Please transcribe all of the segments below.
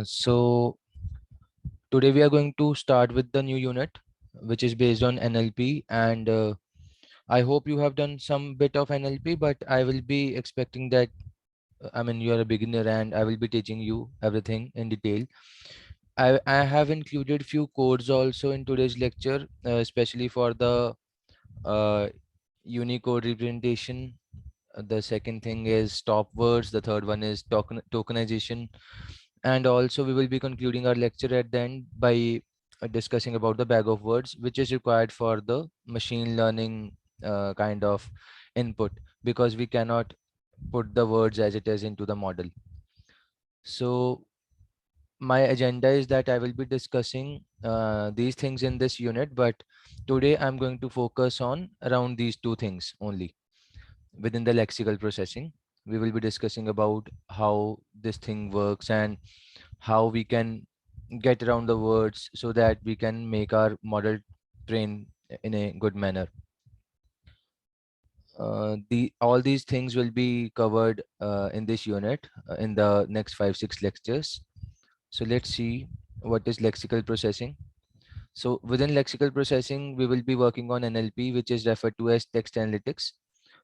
So today we are going to start with the new unit, which is based on NLP. And I hope you have done some bit of NLP, but I will be expecting that, I mean, you are a beginner and I will be teaching you everything in detail. I have included few codes also in today's lecture, especially for the uh, Unicode representation. The second thing is stop words. The third one is tokenization. And also we will be concluding our lecture at the end by discussing about the bag of words, which is required for the machine learning kind of input, because we cannot put the words as it is into the model. So my agenda is that I will be discussing these things in this unit, but today I'm going to focus on around these two things only. Within the lexical processing, we will be discussing about how this thing works and how we can get around the words so that we can make our model train in a good manner. The all these things will be covered in this unit in the next 5 6 lectures. So let's see what is lexical processing. So within lexical processing, we will be working on NLP, which is referred to as text analytics,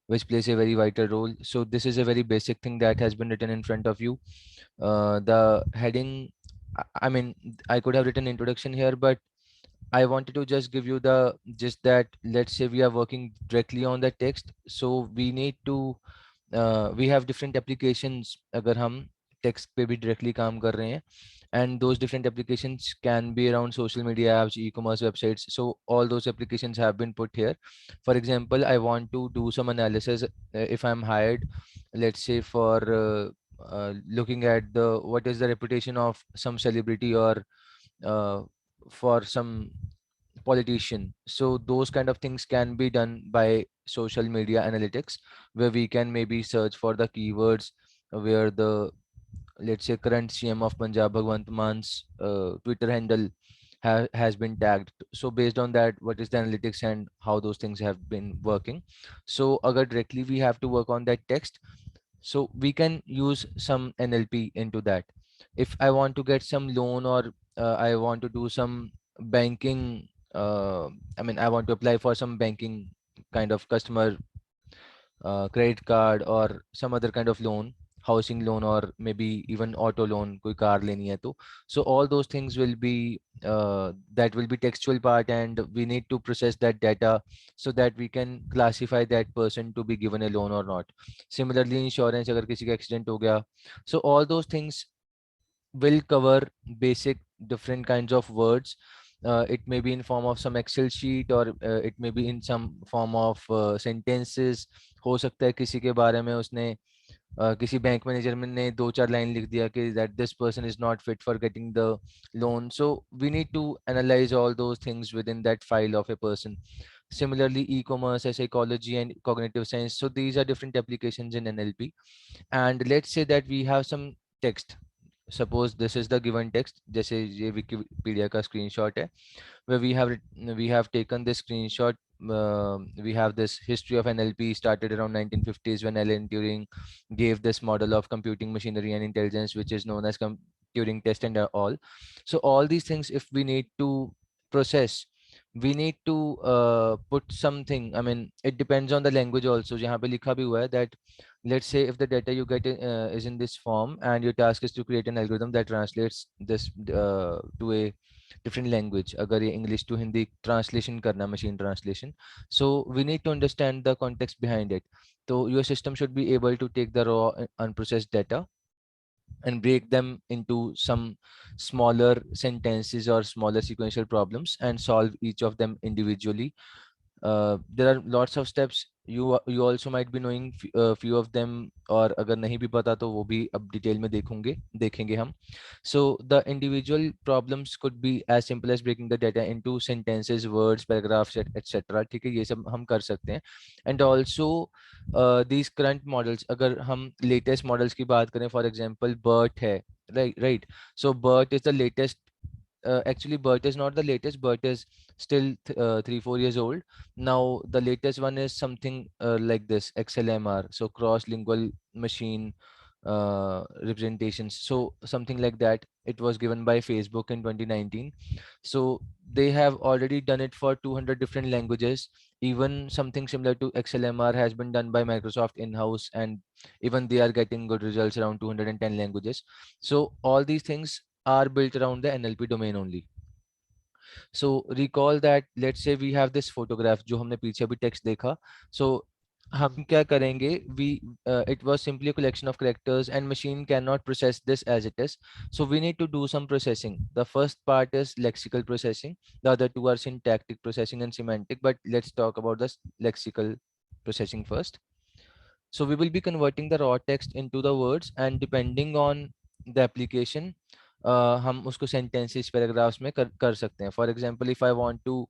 which plays a very vital role. So this is a very basic thing that has been written in front of you. The heading, I mean, I could have written introduction here, but I wanted to just give you the just that let's say we are working directly on the text, so we need to we have different applications अगर हम text पे भी directly काम कर रहे हैं, and those different applications can be around social media apps, e-commerce websites. So all those applications have been put here. For example, I want to do some analysis if I'm hired, let's say for looking at the what is the reputation of some celebrity or uh, for some politician. So those kind of things can be done by social media analytics, where we can maybe search for the keywords where the, let's say, current CM of Punjab Bhagwant Man's Twitter handle has been tagged. So based on that, what is the analytics and how those things have been working. So agar directly we have to work on that text, so we can use some NLP into that. If I want to get some loan, or I want to do some banking, I mean, I want to apply for some banking kind of customer credit card or some other kind of loan, housing loan, or maybe even auto loan, koi car leni hai to. So all those things will be that will be textual part, and we need to process that data so that we can classify that person to be given a loan or not. Similarly, insurance, agar kisi ka accident ho gaya, so all those things will cover basic different kinds of words. It may be in form of some Excel sheet, or it may be in some form of sentences. हो सकता है किसी के बारे में उसने किसी bank manager में ने दो चार लाइन लिख दिया कि that this person is not fit for getting the loan. So we need to analyze all those things within that file of a person. Similarly, e-commerce, psychology, and cognitive science. So these are different applications in NLP. And let's say that we have some text. Suppose this is the given text, जैसे ये Wikipedia का screenshot है, where we have taken this screenshot. We have this history of NLP started around 1950s when Alan Turing gave this model of computing machinery and intelligence, which is known as Turing test and all. So all these things, if we need to process, we need to put something. I mean, it depends on the language also. जहाँ पे लिखा भी हुआ है that let's say if the data you get is in this form, and your task is to create an algorithm that translates this to a different language. अगर ये English to Hindi translation करना, machine translation, so we need to understand the context behind it. So your system should be able to take the raw unprocessed data and break them into some smaller sentences or smaller sequential problems and solve each of them individually. There are lots of steps. You also might be knowing few of them, और अगर नहीं भी पता तो वो भी अब detail में देखेंगे हम. So the individual problems could be as simple as breaking the data into sentences, words, paragraphs, etc. ठीक है, ये सब हम कर सकते हैं. And also these current models, अगर हम latest models की बात करें, for example BERT है, right. So BERT is the latest. Actually BERT is not the latest. BERT is still 3 4 years old. Now the latest one is something like this XLMR, so cross lingual machine representations. So something like that. It was given by Facebook in 2019. So they have already done it for 200 different languages. Even something similar to XLMR has been done by Microsoft in-house, and even they are getting good results around 210 languages. So all these things are built around the NLP domain only. So recall that let's say we have this photograph जो हमने पीछे अभी text देखा. So हम क्या करेंगे, we it was simply a collection of characters and machine cannot process this as it is. So we need to do some processing. The first part is lexical processing, the other two are syntactic processing and semantic, but let's talk about the lexical processing first. So we will be converting the raw text into the words, and depending on the application, हम उसको sentences paragraphs में कर सकते हैं. For example, if I want to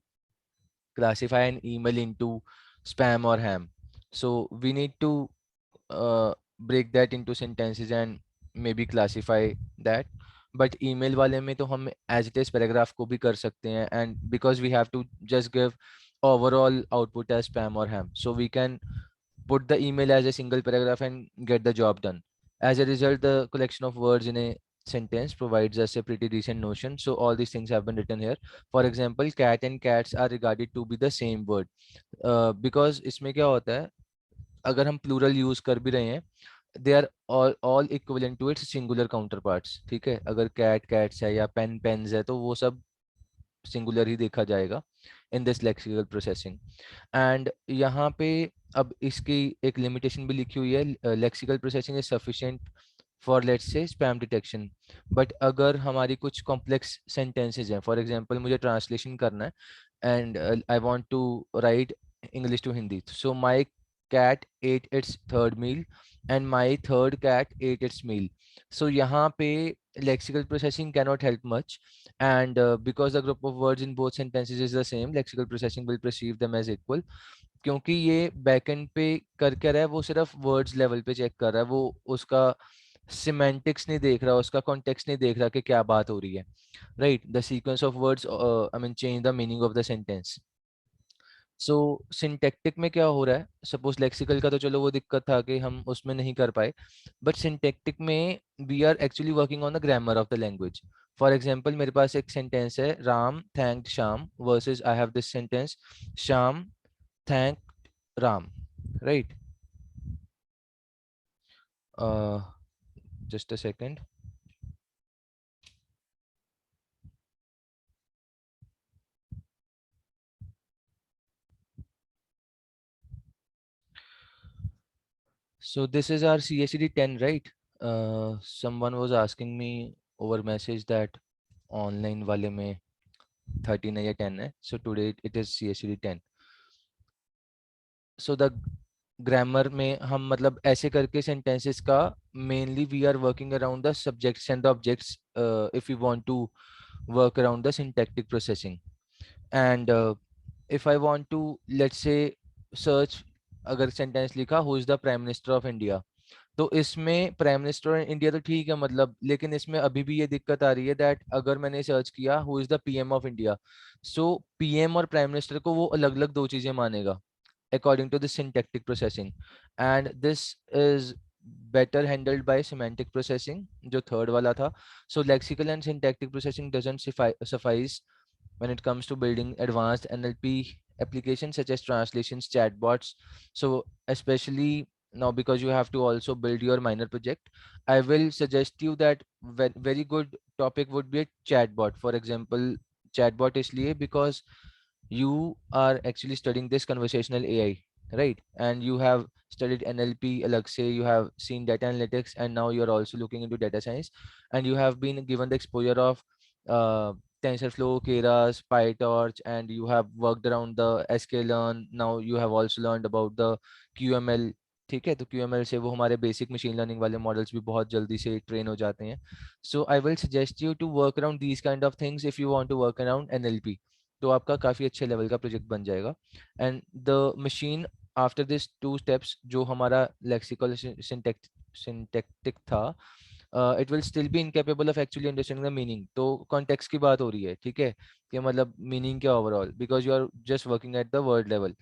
classify an email into spam or ham, so we need to break that into sentences and maybe classify that. But email वाले में तो हम as it is paragraph को भी कर सकते हैं, and because we have to just give overall output as spam or ham, so we can put the email as a single paragraph and get the job done. As a result, the collection of words in a sentence provides us a pretty decent notion. So all these things have been written here. For example, cat and cats are regarded to be the same word. Because इसमें क्या होता है, अगर हम plural use कर भी रहे हैं, they are all equivalent to its singular counterparts. ठीक है, अगर cat cats है या pen pens है, तो वो सब सिंगुलर ही देखा जाएगा in this lexical processing. And यहाँ पे अब इसकी एक लिमिटेशन भी लिखी हुई है, lexical processing is sufficient for let's say spam detection. But अगर हमारी कुछ कॉम्प्लेक्स सेंटेंसेज हैं, फॉर एग्जांपल मुझे ट्रांसलेशन करना है and I want to write English to Hindi. So my cat ate its third meal and my third cat ate its meal. So यहाँ पे lexical processing cannot help much, and because the group of words in both sentences is the same, lexical processing will perceive them as equal. क्योंकि ये backend पे कर क्या रहा है, वो सिर्फ words level पे check कर रहा है, वो उसका semantics नहीं देख रहा, उसका context नहीं देख रहा कि क्या बात हो रही है. Right, the sequence of words I mean change the meaning of the sentence. So syntactic में क्या हो रहा है, सपोज लेक्सिकल का तो चलो वो दिक्कत था कि हम उसमें नहीं कर पाए, बट सिंटैक्टिक में we are actually working on the grammar of the language. For example मेरे पास एक सेंटेंस है, Ram thanked Shyam versus I have this sentence, Shyam thanked Ram. Right, just a second. So this is our CACD 10, right? Someone was asking me over message that online वाले में 13 है या 10 है. So today it is CACD 10. So the grammar में हम मतलब ऐसे करके सेंटेंसेस का mainly we are working around the subjects and the objects if you want to work around the syntactic processing. And if I want to let's say search, अगर sentence लिखा who is the prime minister of India, तो इसमें prime minister India तो ठीक है मतलब, लेकिन इसमें अभी भी ये दिक्कत आ रही है दैट अगर मैंने सर्च किया who is the PM of India, so PM और प्राइम मिनिस्टर को वो अलग अलग दो चीजें मानेगा according to the syntactic processing, and this is better handled by semantic processing जो third वाला था. So lexical and syntactic processing doesn't suffice when it comes to building advanced NLP applications such as translations, chatbots. So especially now, because you have to also build your minor project, I will suggest you that very good topic would be a chatbot. For example, chatbot इसलिए because you are actually studying this conversational AI, right? And you have studied NLP, Alexei, you have seen data analytics, and now you're also looking into data science, and you have been given the exposure of uh, TensorFlow, Keras, PyTorch, and you have worked around the sklearn. Now you have also learned about the QML. ठीक है, तो QML से वो हमारे basic machine learning वाले models भी बहुत जल्दी से ट्रेन हो जाते हैं. So I will suggest you to work around these kind of things if you want to work around NLP. तो आपका काफ़ी अच्छे लेवल का प्रोजेक्ट बन जाएगा. And the machine after this two steps जो हमारा लेक्सिकल सिंटैक्टिक था, it will still be incapable of actually understanding the meaning. तो कॉन्टेक्स्ट की बात हो रही है, ठीक है, कि मतलब मीनिंग क्या overall, because you are just working at the word level.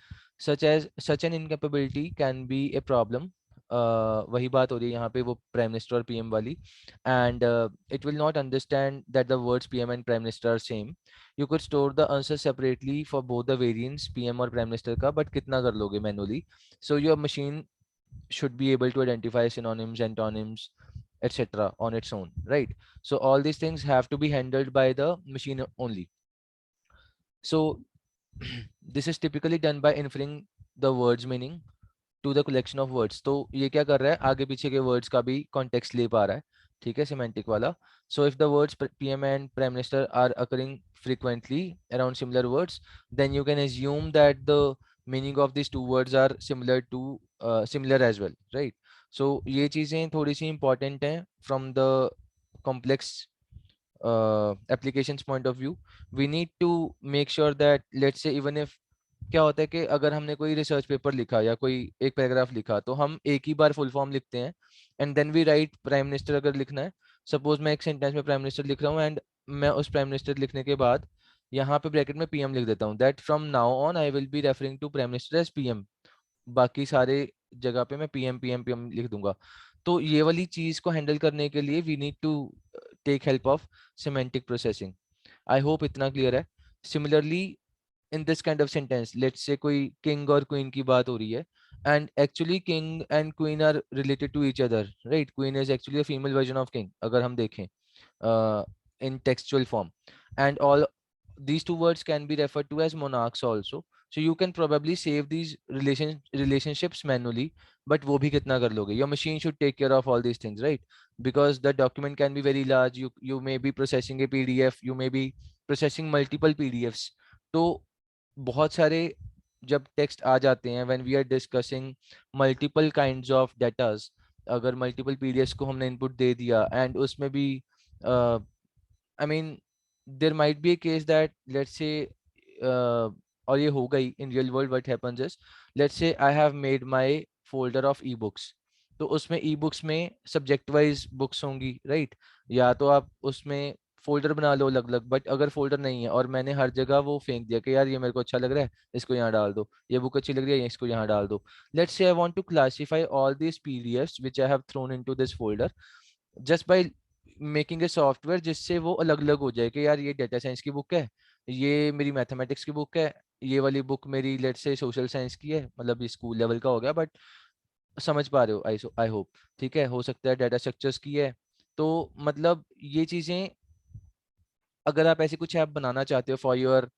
Such an incapability can be a problem वही बात हो रही है यहाँ पे वो प्राइम मिनिस्टर और पीएम वाली. And it will not understand that the words PM and prime minister are same. You could store the answer separately for both the variants PM और प्राइम मिनिस्टर का, बट कितना कर लोगे manually. So your machine should be able to identify synonyms, antonyms, etc. on its own, right? So all these things have to be handled by the machine only. So this is typically done by inferring the words meaning to the collection of words. तो ये क्या कर रहा है, आगे पीछे के words का भी कॉन्टेक्स्ट ले पा रहा है. ठीक है, सिमेंटिक वाला. So if the words PM and prime minister are occurring frequently around similar words, then you can assume that the meaning of these two words are similar as well, right? So ये चीजें थोड़ी सी important हैं from the complex applications point of view. We need to make sure that, let's say, even if क्या होता है कि अगर हमने कोई रिसर्च पेपर लिखा या कोई एक पैराग्राफ लिखा तो हम एक ही बार फुल फॉर्म लिखते हैं and then we write prime minister. अगर लिखना है, सपोज मैं एक सेंटेंस में प्राइम मिनिस्टर लिख रहा हूँ एंड मैं उस प्राइम मिनिस्टर लिखने के बाद यहाँ पे ब्रैकेट में पीएम लिख देता हूँ, that from now on I will be referring to prime minister as PM. बाकी सारे जगह पे मैं पीएम पीएम पीएम लिख दूंगा. तो ये वाली चीज को हैंडल करने के लिए we need to take help of semantic processing. I hope इतना क्लियर है. Similarly in this kind of sentence, let's say कोई king और queen की बात हो रही है and actually king and queen are related to each other, right? Queen is actually a female version of king अगर हम देखें in textual form, and all these two words can be referred to as monarchs also. So you can probably save these relationships manually, but वो भी कितना कर लोगे. Your machine should take care of all these things, right? Because the document can be very large. You may be processing a PDF, you may be processing multiple PDFs. तो बहुत सारे जब text आ जाते हैं, when we are discussing multiple kinds of datas, अगर multiple PDFs को हमने इनपुट दे दिया एंड उसमें भी I mean there might be a case that let's say और ये होगा ही in real world. What happens is, let's say I have made my folder of ebooks. तो उसमें ई बुक्स में सब्जेक्ट वाइज बुक्स होंगी, right? या तो आप उसमें फोल्डर बना लो अलग अलग, बट अगर फोल्डर नहीं है और मैंने हर जगह वो फेंक दिया कि यार ये मेरे को अच्छा लग रहा है, इसको यहाँ डाल दो, ये बुक अच्छी लग रही है, इसको यहाँ डाल दो. Let's say I want to classify all this PDFs which I have thrown into this folder just by making a software जिससे वो अलग अलग हो जाए कि यार ये डेटा साइंस की बुक है, ये मेरी मैथमेटिक्स की बुक है, ये वाली बुक मेरी लेट्स से सोशल साइंस की है. मतलब ये स्कूल लेवल का हो गया, बट समझ पा रहे हो आई होप. ठीक है, हो सकता है डेटा स्ट्रक्चर्स की है. तो मतलब ये चीजें अगर आप ऐसी कुछ ऐप बनाना चाहते हो for your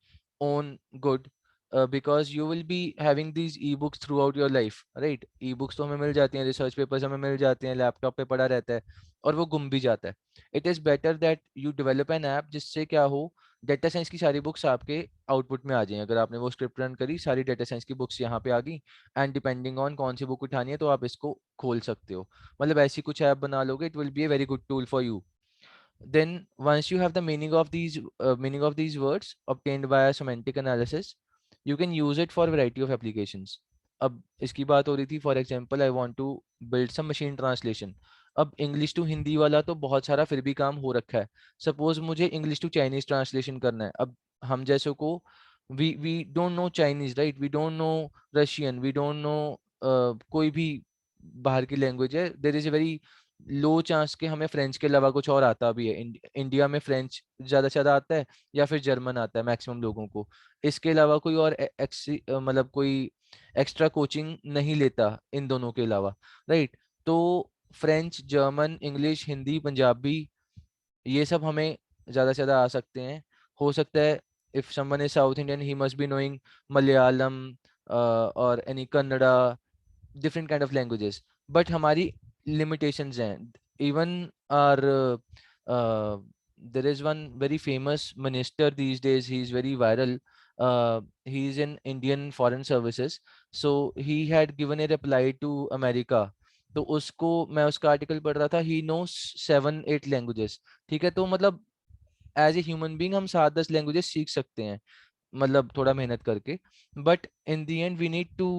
own good, because you will be having these e books through out your life, right? E books तो हमें मिल जाती हैं, रिसर्च पेपर्स हमें मिल जाते हैं, लैपटॉप पे पड़ा रहता है और वो गुम भी जाता है. It is better that you develop an app जिससे क्या हो, डेटा साइंस की सारी बुक्स आपके आउटपुट में आ जाएं. अगर आपने वो स्क्रिप्ट रन करी, सारी डेटा साइंस की बुक्स यहाँ पे आ गई एंड डिपेंडिंग ऑन कौन सी बुक उठानी है तो आप इसको खोल सकते हो. मतलब ऐसी कुछ ऐप बना लोगे, it will be a very good tool for you. Then once you have the meaning of these words obtained via semantic analysis, you can use it for variety of applications. अब इसकी बात हो रही थी, for example I want to build some machine translation. अब English to Hindi वाला तो बहुत सारा फिर भी काम हो रखा है. सपोज मुझे इंग्लिश टू चाइनीज ट्रांसलेशन करना है. अब हम जैसों को we don't know Chinese, right? We don't know Russian, we don't know कोई भी बाहर की लैंग्वेज है. There is a very low chance के हमें फ्रेंच के अलावा कुछ और आता भी है. इंडिया में फ्रेंच ज़्यादा से ज़्यादा आता है या फिर जर्मन आता है मैक्सिमम लोगों को. इसके अलावा कोई और मतलब कोई एक्स्ट्रा कोचिंग नहीं लेता इन दोनों के अलावा, राइट? तो French, German, English, Hindi, Punjabi, ये सब हमें ज़्यादा से ज़्यादा आ सकते हैं. हो सकता है if someone is South Indian he must be knowing Malayalam और any Kannada, different kind of languages. But हमारी limitations हैं. Even our uh, there is one very famous minister these days. He is very viral. He is in Indian Foreign Services. So he had given a reply to America. तो उसको मैं उसका article पढ़ रहा था. He knows 7-8 languages. ठीक है, तो मतलब एज ए ह्यूमन बीइंग हम 7-10 लैंग्वेजेस सीख सकते हैं, मतलब थोड़ा मेहनत करके. But in the end we need to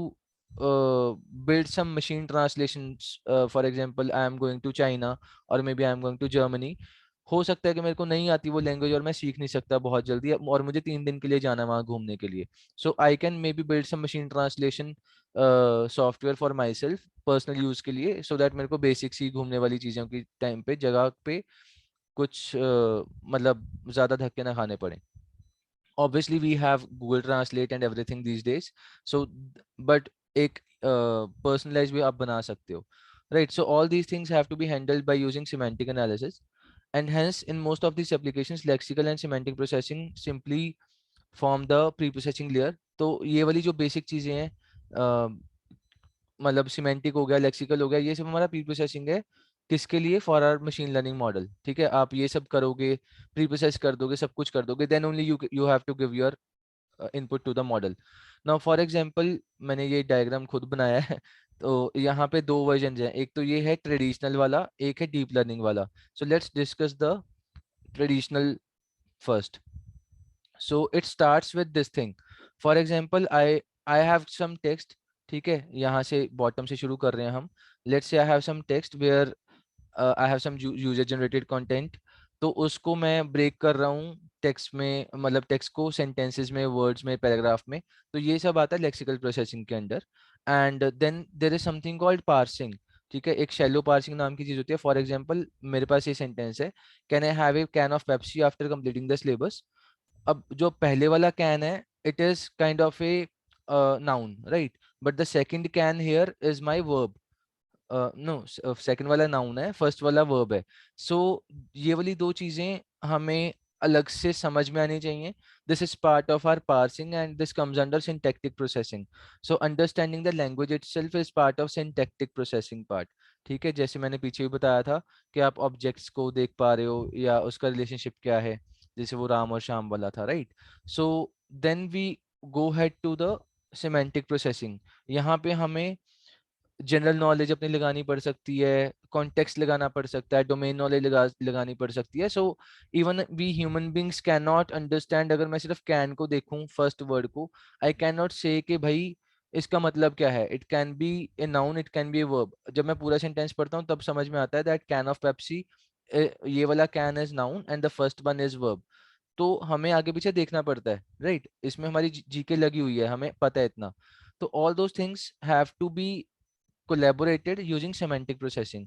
build some machine translations. For example, I am going to China or maybe I am going to Germany. हो सकता है कि मेरे को नहीं आती वो लैंग्वेज और मैं सीख नहीं सकता बहुत जल्दी, और मुझे 3 दिन के लिए जाना है वहाँ घूमने के लिए। So I can maybe build some machine translation software for myself personal use के लिए, सो दैट मेरे को बेसिक सी घूमने वाली चीज़ों की टाइम पे जगह पे कुछ मतलब ज़्यादा धक्के ना खाने पड़े। Obviously we have Google Translate and everything these days, so but एक personalized भी आप बना सकते हो, right? So all these things have to be handled by using semantic analysis, and hence in most of these applications lexical and semantic processing simply form the pre-processing layer. तो ये वाली जो basic चीजें हैं, मतलब सिमेंटिक हो गया, lexical हो गया, ये सब हमारा प्री प्रोसेसिंग है। किसके लिए? For our machine learning model. ठीक है, आप ये सब करोगे, प्री प्रोसेस कर दोगे, सब कुछ कर दोगे, then only you you have to give your input to the model. Now for example मैंने ये डायग्राम खुद बनाया है तो यहाँ पे दो वर्जन हैं, एक तो ये है ट्रेडिशनल वाला, एक है डीप लर्निंग वाला। So let's discuss the traditional first. So it starts with this thing. For example, I have some text. ठीक है, यहाँ से बॉटम से शुरू कर रहे हैं हम। Let's say I have some text where I have some user generated content. तो उसको मैं ब्रेक कर रहा हूँ टेक्स्ट में, मतलब टेक्स्ट को सेंटेंसेस में, वर्ड्स में, पैराग्राफ में। तो ये सब आता है लेक्सिकल प्रोसेसिंग के under. And then there is something called parsing. ठीक है, एक शैलो पार्सिंग नाम की चीज होती है। फॉर एग्जाम्पल मेरे पास ये सेंटेंस है, can I have a can of Pepsi after completing the syllabus. अब जो पहले वाला कैन है, it is kind of a noun, right? But the second can here is my verb. No, second वाला noun है, first वाला verb है। So ये वाली दो चीजें हमें अलग से समझ में आनी चाहिए। This is part of our parsing and this comes under syntactic processing. So understanding the language itself is part of syntactic processing part. ठीक है, जैसे मैंने पीछे भी बताया था कि आप ऑब्जेक्ट्स को देख पा रहे हो या उसका रिलेशनशिप क्या है, जैसे वो राम और श्याम वाला था, right? So then we go head to the semantic processing. यहाँ पे हमें जनरल नॉलेज अपनी लगानी पड़ सकती है, कॉन्टेक्स्ट लगाना पड़ सकता है, डोमेन नॉलेज लगानी पड़ सकती है। So even we human beings can not understand, अगर मैं सिर्फ कैन को देखूं फर्स्ट वर्ड को, आई कैन नॉट से कि भाई इसका मतलब क्या है। It can be a noun, it can be a verb. जब मैं पूरा सेंटेंस पढ़ता हूँ तब समझ में आता है दैट कैन ऑफ पेप्सी, ये वाला can is noun and the first one is verb. तो हमें आगे पीछे देखना पड़ता है, राइट? इसमें हमारी जीके लगी हुई है, हमें पता है इतना। तो all those things have to be collaborated using semantic processing।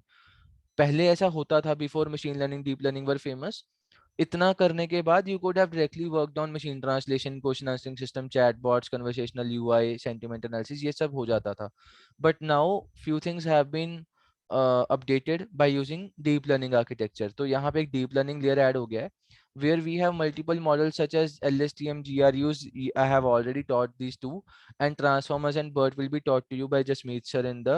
पहले ऐसा होता था, before machine learning deep learning were famous. इतना करने के बाद you could have directly worked on machine translation, question answering system, chat bots, conversational UI, sentiment analysis, ये सब हो जाता था। But now few things have been updated by using deep learning architecture। तो यहाँ पे एक deep learning layer add हो गया है, where we have multiple models such as LSTM, GRUs, I have already taught these two, and transformers and BERT will be taught to you by Jasmeet sir in the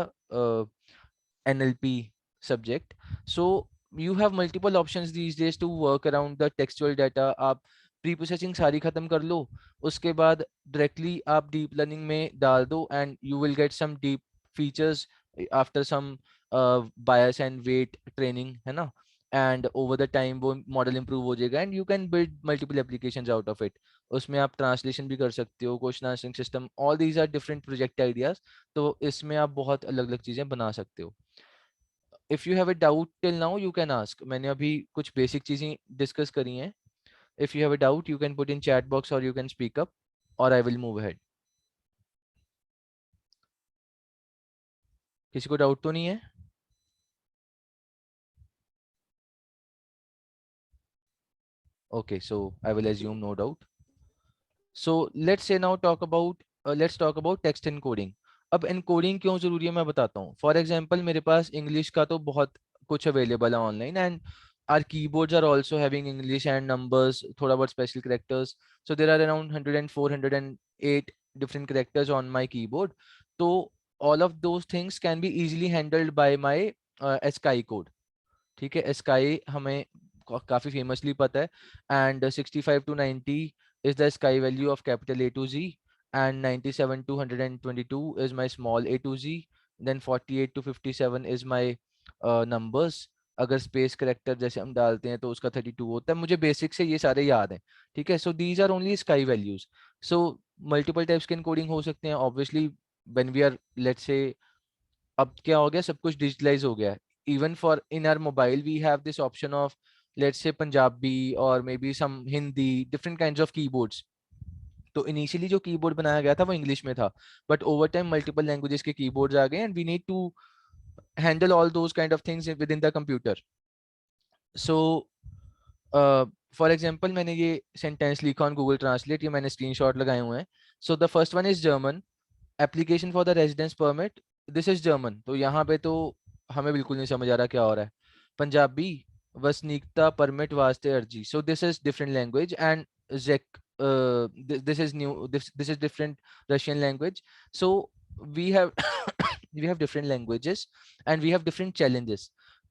NLP subject। So you have multiple options these days to work around the textual data। आप pre processing सारी खत्म कर लो, उसके बाद directly आप deep learning में डाल दो and you will get some deep features after some bias and weight training, है ना? एंड ओवर द टाइम वो मॉडल इंप्रूव हो जाएगा and you can build multiple applications out of it. उसमें आप ट्रांसलेशन भी कर सकते हो, question answering system, all these are different project ideas. तो इसमें आप बहुत अलग अलग चीजें बना सकते हो। If you have a doubt till now you can ask. मैंने अभी कुछ बेसिक चीजें डिस्कस करी हैं। If you have a doubt you can put in chat box और यू कैन स्पीक अप और आई विल मूव अहेड। किसी को डाउट तो नहीं है? Okay, so I will assume no doubt. So let's say now talk about let's talk about text encoding। अब encoding क्यों जरूरी है मैं बताता हूँ। फॉर एग्जाम्पल मेरे पास इंग्लिश का तो बहुत कुछ अवेलेबल है online, and our keyboards are also having English and numbers, थोड़ा बहुत special characters। So there are around 104, 108 different characters on my keyboard। तो all of those things can be easily handled by my ASCII code। ठीक है, sky हमें काफी famously पता है। And 65 टू 90 is the ASCII value of capital A to G, and 97 टू 122 is my small A to G, then 48 टू 57 is my numbers. अगर स्पेस करेक्टर जैसे हम डालते हैं तो उसका 32 होता है। मुझे बेसिक से ये सारे याद हैं। ठीक है, so these are only ASCII values. So multiple types के इनकोडिंग हो सकते हैं obviously when we are let's say. अब क्या हो गया, सब कुछ डिजिटलाइज हो गया है। Even for in our mobile we have this option of let's say Punjabi और maybe some Hindi, different kinds of keyboards. तो इनिशियली जो कीबोर्ड बनाया गया था वो इंग्लिश में था, but over time multiple languages के कीबोर्ड्स आ गए and we need to handle all those kind of things within the computer. So for example मैंने ये सेंटेंस लिखा ऑन गूगल ट्रांसलेट, ये मैंने स्क्रीनशॉट लगाए हुए हैं। So the first one is German, application for the residence permit, this is German. तो यहाँ पे तो हमें बिल्कुल नहीं समझ आ रहा क्या हो रहा है। पंजाबी, वसनीकता परमिट वास्ते अर्जी, सो this is different language. And Jake, this is new, this is different Russian language. So we have we have different languages and we have different challenges.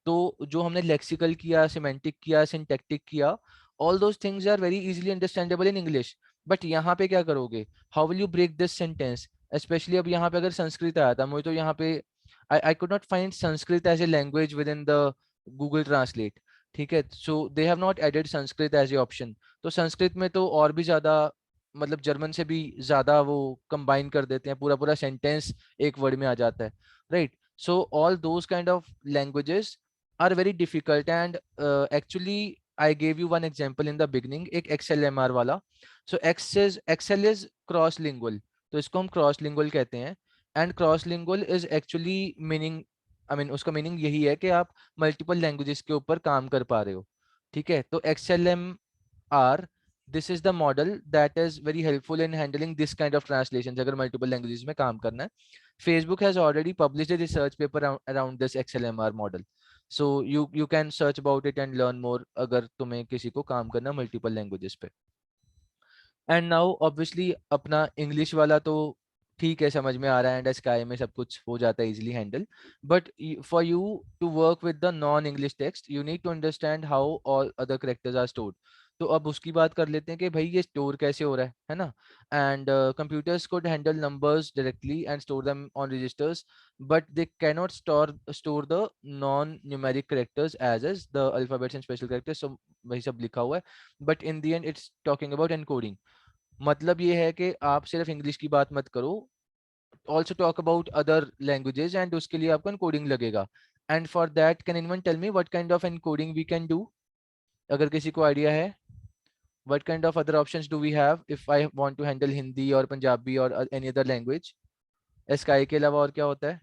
तो जो हमने लेक्सिकल किया, सिमेंटिक किया, सिंटैक्टिक किया, all those things are very easily understandable in English. But यहाँ पे क्या करोगे, how will you break this sentence? Specially अब यहाँ पे अगर संस्कृत आया था, मुझे तो यहाँ पे I could not find Sanskrit as a language within the Google translate. ठीक है, so they have not added Sanskrit as a option. तो संस्कृत में तो और भी ज्यादा, मतलब जर्मन से भी ज्यादा वो कंबाइन कर देते हैं, पूरा पूरा सेंटेंस एक वर्ड में आ जाता है, right? So all those kind of languages are very difficult and actually I gave you one example in the beginning, एक XLMR वाला। so Excel is cross lingual, तो इसको हम क्रॉस लिंगुअल कहते हैं। And cross lingual is actually meaning, I mean उसका meaning यही है कि आप मल्टीपल लैंग्वेजेस के ऊपर काम कर पा रहे हो। ठीक है, तो XLMR, this is the model that is very helpful in handling this kind of translations अगर multiple languages में काम करना है। Facebook has already published a research paper around this XLMR model, so you can search about it and learn more अगर तुम्हें किसी को काम करना multiple languages पे। एंड नाउ ऑब्वियसली अपना इंग्लिश वाला तो ठीक है, समझ में आ रहा है, एंड स्काई में सब कुछ हो जाता है easily handle. But for you to work with the non English text you need to understand how all other characters are stored. तो अब उसकी बात कर लेते हैं कि भाई ये स्टोर कैसे हो रहा है ना? And computers could handle numbers directly and store them on registers, but they cannot store the non numeric characters as is the alphabets and special characters। so वही सब लिखा हुआ है, but in the and it's talking about encoding. मतलब ये है कि आप सिर्फ इंग्लिश की बात मत करो, also talk about other languages, and उसके लिए आपको एनकोडिंग लगेगा। And for that can anyone tell me what kind of encoding we can do? अगर किसी को आइडिया है, what kind of other options do we have if I want to handle Hindi और पंजाबी और एनी अदर लैंग्वेज? स्काई के अलावा और क्या होता है?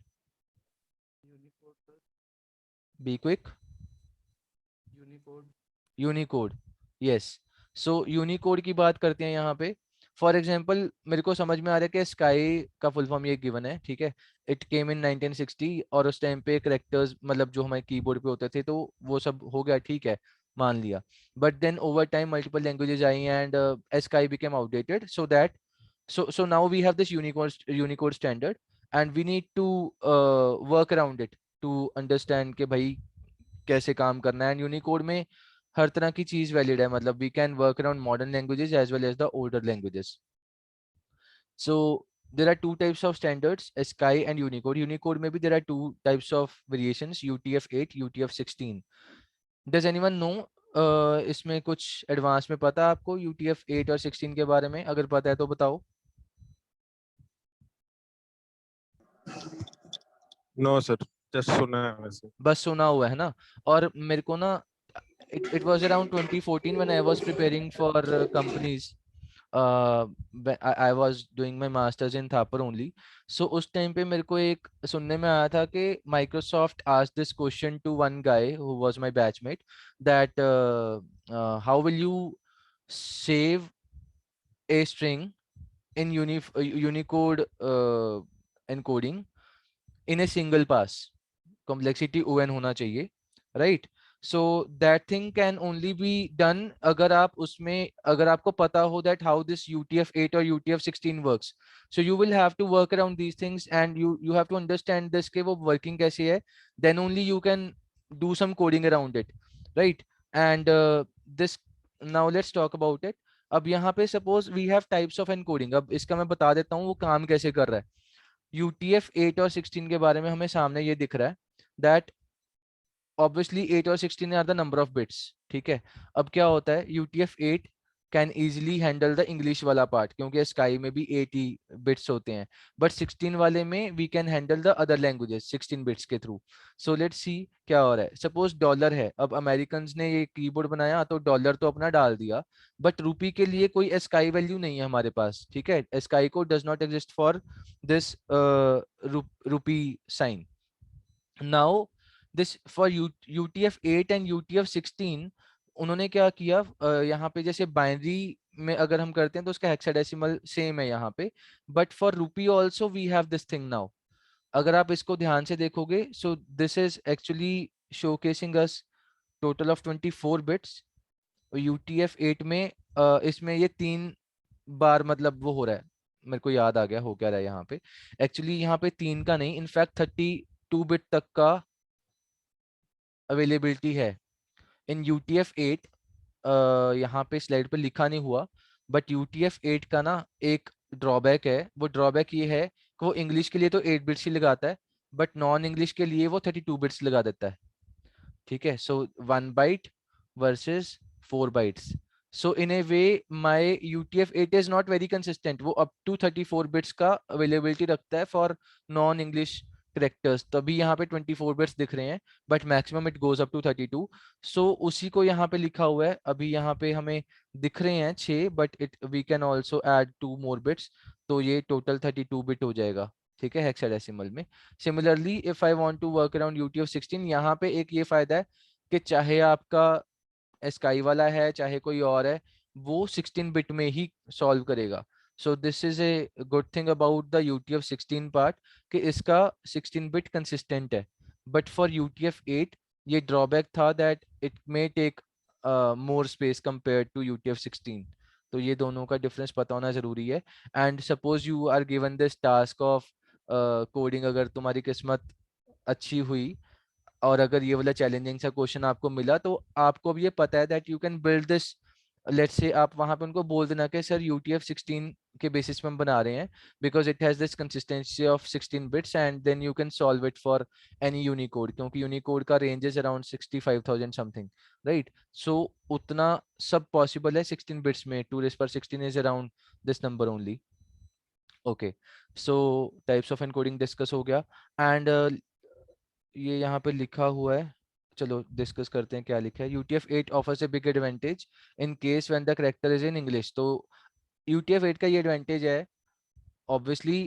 Be quick, Unicode, yes. So Unicode की बात करते हैं यहाँ पे। फॉर एग्जाम्पल मेरे को समझ में आ रहा है कि स्काई का फुल फॉर्म ये गिवन है, ठीक है। इट केम इन 1960 और उस टाइम पे करेक्टर्स मतलब जो हमारे कीबोर्ड पे होते थे तो वो सब हो गया, ठीक है, मान लिया। But then over time multiple languages I and ASCII became outdated, so that so now we have this unicode standard and we need to work around it to understand कि भाई कैसे काम करना है। एंड यूनिकोड में हर तरह की चीज वैलिड है, मतलब we can work around modern languages as well as the older languages. So there are two types of standards, sky and unicode. Unicode में भी there are two types of variations, UTF-8, UTF-16. does anyone know इसमें कुछ advance में पता है आपको UTF-8 और 16 के बारे में? अगर पता है तो बताओ। नो सर, जस्ट सुना है वैसे। बस सुना हुआ है ना? और मेरे को ना it was around 2014 when I was preparing for companies. I was doing my masters in Thapar only. So उस टाइम पे मेरे को एक सुनने में आया था कि Microsoft asked this question to one guy who was my batchmate that how will you save a string in Unicode encoding in a single pass? Complexity ON होना चाहिए, right? So that thing can only be done अगर आप उसमें, अगर आपको पता हो that how this UTF-8 और UTF-16 works. So you will have to work around these things and you have to understand this के वो वर्किंग कैसे है, then only you can do some coding around it, right? And this, now let's talk about it. अब यहाँ पे suppose we have types of encoding, अब इसका मैं बता देता हूँ वो काम कैसे कर रहा है। UTF-8 और 16 के बारे में हमें सामने ये दिख रहा है that obviously 8 और 16 are the number of bits, ठीक है। अब क्या होता है, UTF-8 can easily handle the English वाला पार्ट, क्योंकि स्काई में भी 80 बिट्स होते हैं, बट 16 वाले में we can handle the other languages 16 bits के थ्रू। सो लेट्स सी क्या हो रहा है। सपोज डॉलर है, अब अमेरिकन ने ये कीबोर्ड बनाया तो डॉलर तो अपना डाल दिया, बट रूपी के लिए कोई स्काई वैल्यू नहीं है हमारे पास, ठीक है। ASCII code does not exist for this rupee sign. Now this for UTF-8 and UTF-16 उन्होंने क्या किया, यहाँ पे जैसे बाइनरी में अगर हम करते हैं तो उसका हेक्साडेसिमल सेम है यहाँ पे, but for rupee also we have this thing now. अगर आप इसको ध्यान से देखोगे, so this is actually showcasing us total of 24 bits. UTF-8 में इसमें ये 3 बार मतलब वो हो रहा है, मेरे को याद आ गया हो क्या रहा है यहाँ पे। एक्चुअली यहाँ पे 3 का नहीं, इनफैक्ट 32 बिट तक का अवेलेबिलिटी है इन UTF-8। यहाँ पे स्लाइड पे लिखा नहीं हुआ, बट UTF-8 का ना एक ड्रॉबैक है। वो ड्रॉबैक ये है कि वो इंग्लिश के लिए तो 8 बिट्स ही लगाता है, बट नॉन इंग्लिश के लिए वो 32 बिट्स लगा देता है, ठीक है। So 1 byte versus 4 bytes. So in a way my UTF-8 is not very consistent, वो अप टू 34 बिट्स का अवेलेबिलिटी रखता है फॉर नॉन इंग्लिश करेक्टर्स। तभी यहाँ पे 24 बिट्स दिख रहे हैं, but maximum it goes up to 32। So उसी को यहाँ पे लिखा हुआ है, अभी यहाँ पे हमें दिख रहे हैं 6, but it we can also add 2 more bits, तो ये टोटल 32 बिट हो जाएगा, ठीक है, हेक्साडेसिमल में। Similarly if I want to work around UTF-16, यहाँ पे एक ये फायदा है कि चाहे आपका स्काई वाला है चाहे कोई और है, वो 16 बिट में ही सॉल्व करेगा। So this is a good thing about the UTF-16 part, कि इसका 16 बिट कंसिस्टेंट है। बट फॉर UTF-8 ये ड्रॉबैक था that it may take more space compare to UTF-16। तो ये दोनों का डिफरेंस पता होना जरूरी है। And suppose you are given this task of coding, अगर तुम्हारी किस्मत अच्छी हुई और अगर ये वाला चैलेंजिंग सा क्वेश्चन आपको मिला, तो आपको भी ये पता है that you can build this. Let's say आप वहां पे उनको बोल देना कि सर UTF-16 के बेसिस पे हम बना रहे हैं, because it has this consistency of 16 bits, and then you can solve it for any Unicode, क्योंकि यूनिकोड का range is around 65,000 something, right. So उतना सब पॉसिबल है 16 बिट्स में, 2 raised by 16 is around this number only. Okay, so types of encoding discuss हो गया। And ये यहाँ पे लिखा हुआ है, चलो डिस्कस करते हैं क्या लिखा है। UTF-8 offers a big advantage in case when the character is in English. तो UTF-8 का ये एडवांटेज है ऑब्वियसली,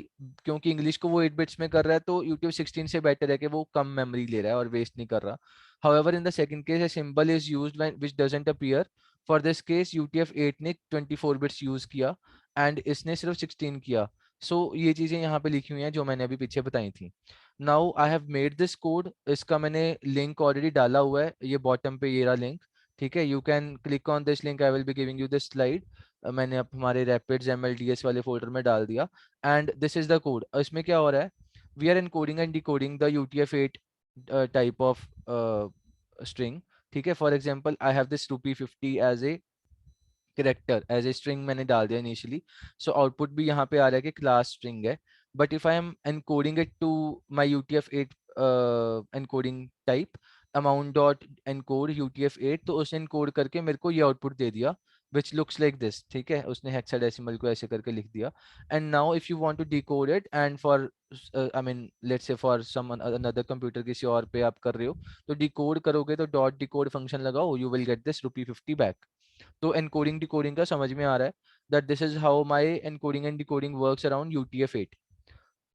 क्योंकि इंग्लिश को वो 8 बिट्स में कर रहा है, तो UTF-16 से बेटर है कि वो कम मेमोरी ले रहा है और वेस्ट नहीं कर रहा। However in the second case a symbol is used when which doesn't appear. For this case UTF-8 ने 24 बिट्स यूज किया एंड इसने सिर्फ 16 किया। सो ये चीजें यहाँ पे लिखी हुई हैं जो मैंने अभी पीछे बताई थी। Now I have made this code, इसका मैंने लिंक ऑलरेडी डाला हुआ है, ये बॉटम पे ये रहा लिंक, ठीक है। You can click on this link, I will be giving you this slide. मैंने अब हमारे रैपिड्स MLDS वाले फोल्डर में डाल दिया। And this is the code. इसमें क्या हो रहा है, we are encoding and decoding the UTF-8 type of string, ठीक है। For example I have this ₹50 as a character, as a string मैंने डाल दिया इनिशियली। सो आउटपुट भी यहाँ पे आ रहा है कि क्लास स्ट्रिंग है। But if I am encoding it to my UTF-8 encoding type, amount dot encode UTF-8, तो उसने एनकोड करके मेरे को ये आउटपुट दे दिया which looks like this, ठीक है। उसने हेक्साडेसिमल को ऐसे करके लिख दिया। And now if you want to decode it and for I mean let's say for some another computer किसी और पे आप कर रहे हो, तो डिकोड करोगे तो डॉट डिकोड फंक्शन लगाओ, you will get this ₹50 back. तो एनकोडिंग डिकोडिंग का समझ में आ रहा है that this is how my encoding and decoding works around UTF-8,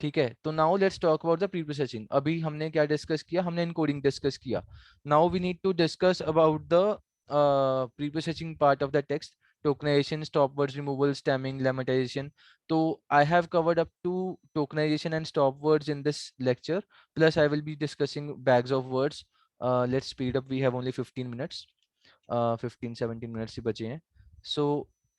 ठीक है। तो now let's talk about the preprocessing. अभी हमने क्या डिस्कस किया, हमने एनकोडिंग डिस्कस किया। Now we need to discuss about the preprocessing part of the text, tokenization, stop words removal, stemming, lemmatization. So I have covered up to tokenization and stop words in this lecture, plus I will be discussing bags of words. Let's speed up, we have only 15 minutes, 15-17 minutes ही बचे हैं। So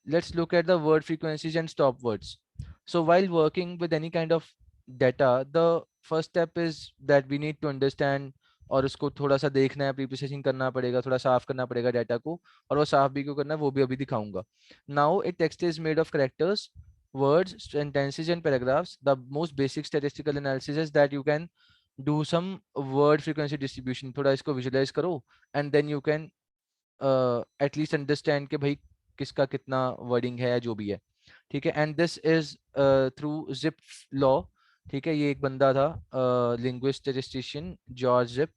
let's look at the word frequencies and stop words. So while working with any kind of data, the first step is that we need to understand, और उसको थोड़ा सा देखना है, preprocessing करना पड़ेगा, थोड़ा साफ करना पड़ेगा डाटा को, और वो साफ भी क्यों करना है वो भी अभी दिखाऊंगा। Now A text is made of characters, words, sentences and paragraphs. The most basic statistical analysis is that you can do some word frequency distribution, थोड़ा इसको visualize करो, and then you can at least understand कि भाई किसका कितना wording है या जो भी है, ठीक है। And this is through zip law, ठीक है। ये एक बंदा था लिंग्विस्ट स्टैटिस्टिशियन जॉर्ज जिप।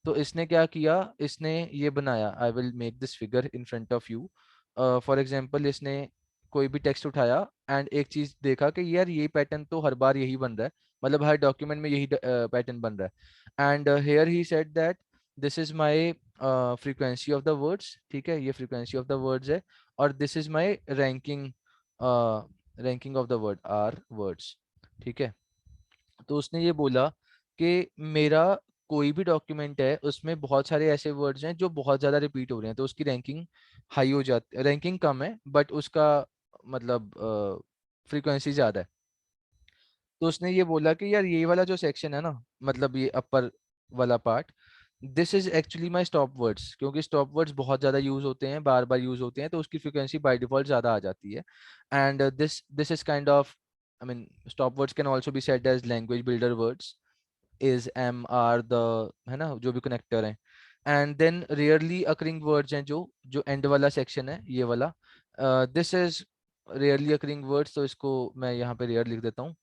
तो इसने क्या किया, इसने ये बनाया, I will make this figure in front of you. For example इसने कोई भी टेक्स्ट उठाया एंड एक चीज देखा कि यार ये पैटर्न तो हर बार यही बन रहा है, मतलब हर डॉक्यूमेंट में यही पैटर्न बन रहा है। And here he said that this is my frequency of the words, ठीक है, ये फ्रीक्वेंसी ऑफ द वर्ड्स है, और this is my ranking, ranking of the word are words, ठीक है। तो उसने ये बोला कि मेरा कोई भी डॉक्यूमेंट है उसमें बहुत सारे ऐसे वर्ड्स हैं जो बहुत ज़्यादा रिपीट हो रहे हैं, तो उसकी रैंकिंग हाई हो जाती, रैंकिंग कम है बट उसका मतलब फ्रीक्वेंसी ज़्यादा है। तो उसने ये बोला कि यार ये वाला जो सेक्शन है ना, मतलब ये अपर वाला part, this is actually my stop words, क्योंकि स्टॉप वर्ड्स बहुत ज़्यादा यूज होते हैं, बार बार यूज होते हैं, तो उसकी फ्रीक्वेंसी बाय डिफॉल्ट ज़्यादा आ जाती है। And this is kind of, I mean stop words can also be said as language builder words, is am are the, है ना, जो भी कनेक्टर हैं। And then rarely occurring words हैं, जो जो एंड वाला सेक्शन है ये वाला, this is rarely occurring words, तो इसको मैं यहाँ पे रेयर लिख देता हूँ।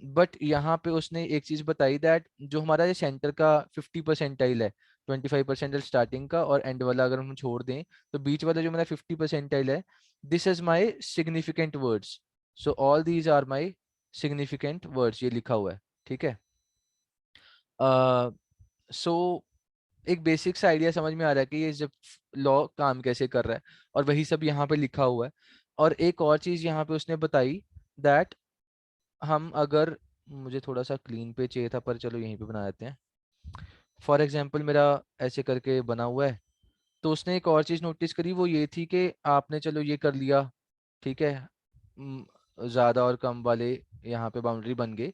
बट यहाँ पे उसने एक चीज बताई दैट जो हमारा ये सेंटर का 50 परसेंटाइल है, 25 परसेंटाइल स्टार्टिंग का और एंड वाला अगर हम छोड़ दें, तो बीच वाला जो मेरा 50 परसेंटाइल है, this is my significant words. So all these are my significant words, ये लिखा हुआ है, ठीक है। सो एक बेसिक सा आइडिया समझ में आ रहा है कि ये जब लॉ काम कैसे कर रहा है, और वही सब यहाँ पे लिखा हुआ है। और एक और चीज यहाँ पे उसने बताई दैट हम अगर, मुझे थोड़ा सा क्लीन पे चाहिए था पर चलो यहीं पे बना देते हैं। फॉर एग्जांपल मेरा ऐसे करके बना हुआ है, तो उसने एक और चीज़ नोटिस करी, वो ये थी कि आपने चलो ये कर लिया, ठीक है, ज़्यादा और कम वाले यहाँ पे बाउंड्री बन गए।